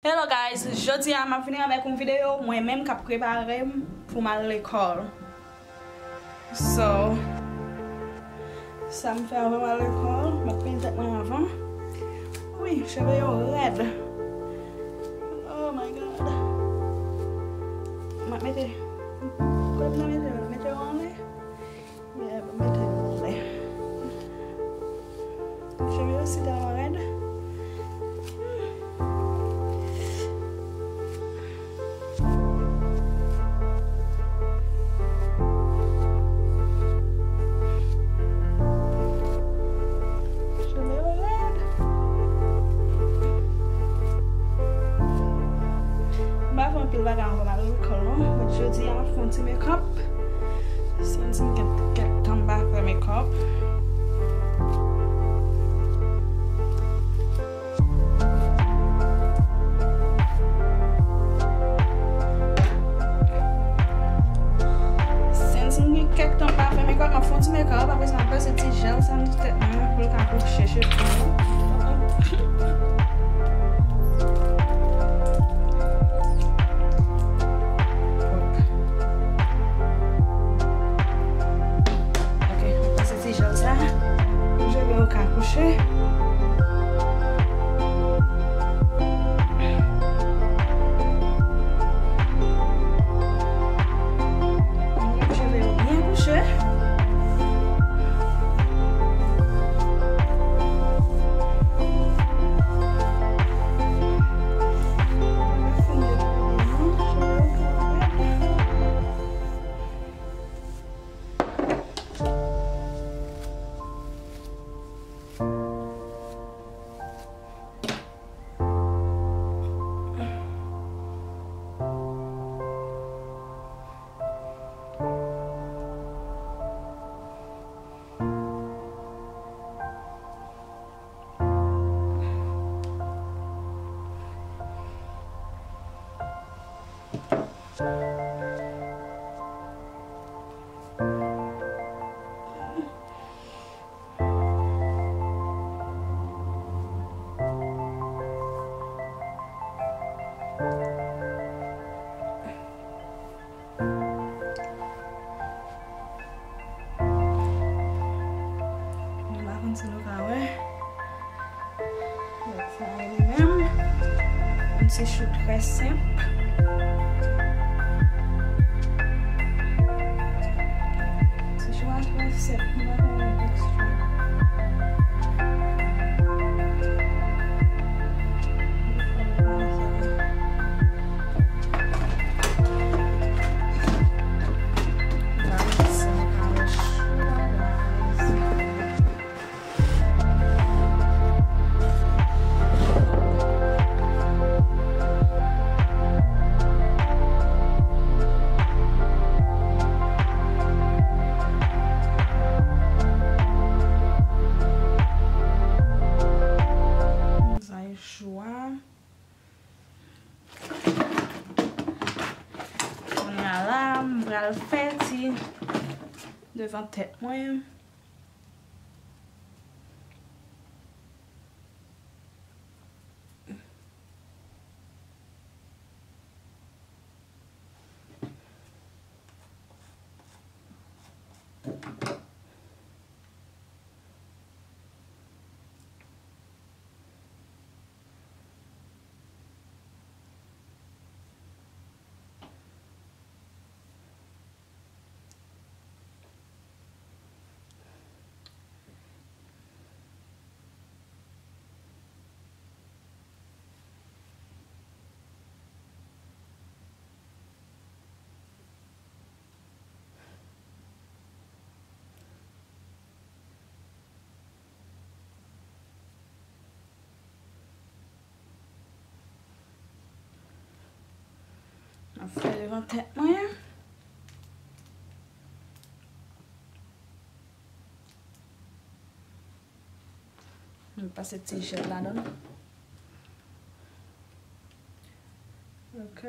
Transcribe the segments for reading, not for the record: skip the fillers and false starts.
Hello guys, jodi a m'a vini avec une vidéo moi-même qui a préparé pour m'aller à l'école. So, ça me fait avant à l'école, je vais peindre moi avant. Oui, cheveux red. Oh my god. Je vais mettre en l'air. Yeah, je vais mettre en l'air. Cheveux aussi dans red. Pil bagan kon al l'école, non? But jodi a fon ti make-up. Since I get come back for make-up. Since I get come back for make-up, ma fon ti make-up. Apres ma pose ti gel sa nou tèt mwen pou ka coucher cheveux. Coucher. Je vais bien coucher. C'est chou très simple. C'est chou très simple. Le fait devant tête moi. On fait devant tête moi. On va passer petit gel là-dedans. Ok.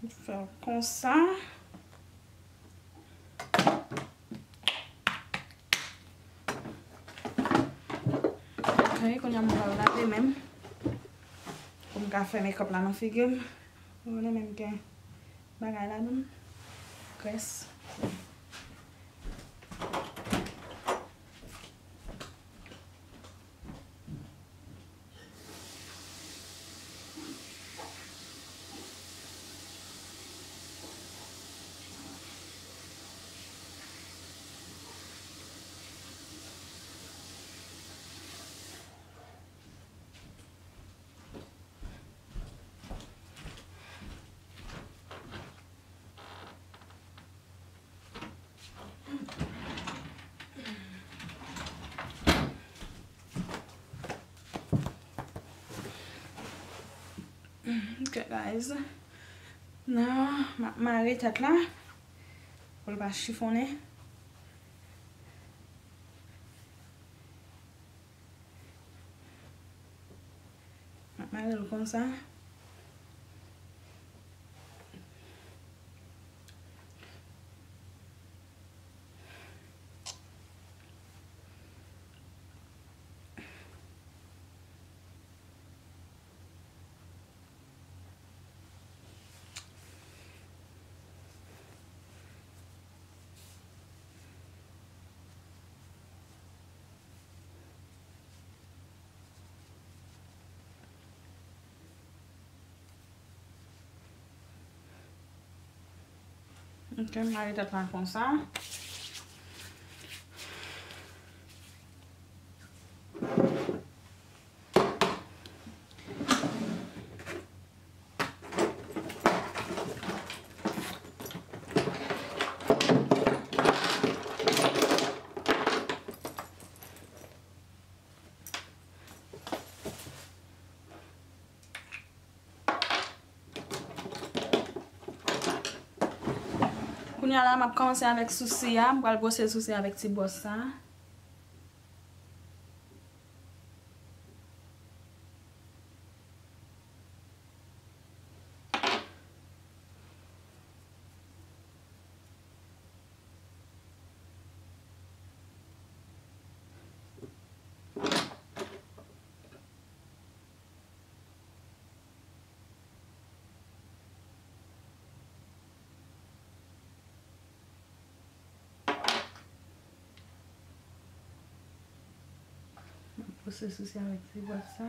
Faire comme ça. Ok, qu'on y a mon laver même. Comme qu'a fait make-up là dans figure. On a même que bagay là dedans. Graisse. Okay guys, now marrer tête là pour le pas chiffonner. Marrer comme ça. Ok, marrer tête là comme ça. Kounya la, m'a commencé avec souci, je vais brosser souci avec petit boss ça. Brosser souci avec petit boss ça.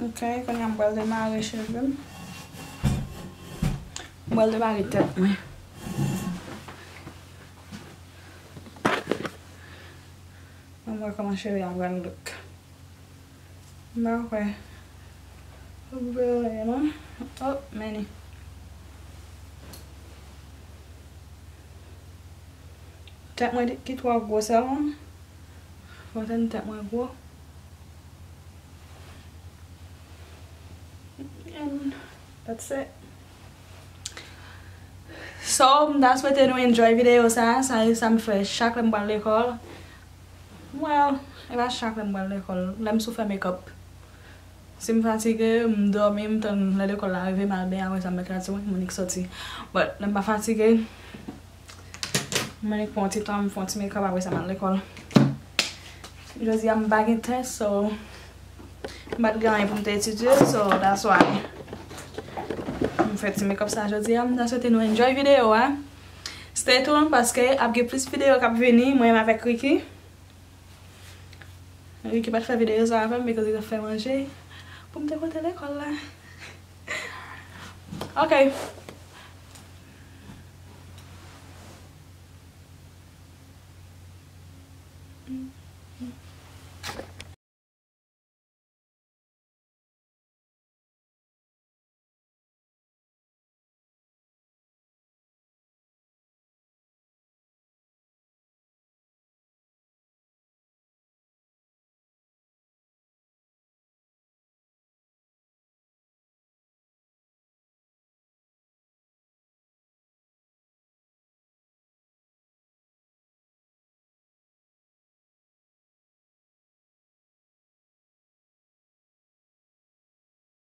Ok, kon yon mbal demare chevem. Mbal demare tet mwen. Mwen koman cheve yon mbal look. Bakwe. Bele non. Oh, meni. Tet mwen ki twa gwo selon. Foten tet mwen gwo. And that's it. So, that's what I do enjoy video sa. Sa mi fe chak lem bal l'ekol. Well, e ba chak lem bal l'ekol. Lem sou fe make-up. Si m fatige, m dormi, m ton l'ekol la arrive mal ben awe sa m mekrati wè, monik soti. But, lem ba fatige, monik pon ti ton, m fon ti make-up awe sa mal l'ekol. Jozi am bagin test, so m bat ganye pou m te etudye, so that's why. M fè ti make-up sa jodi am. That's what I nou enjoy video, eh. Stay tuned, paske ap ge plus video kap veni, mwen avèk Ricky. Ricky pat fè video sa avèm, because il a fè manje. Pou m te kote l'ekol la. Ok.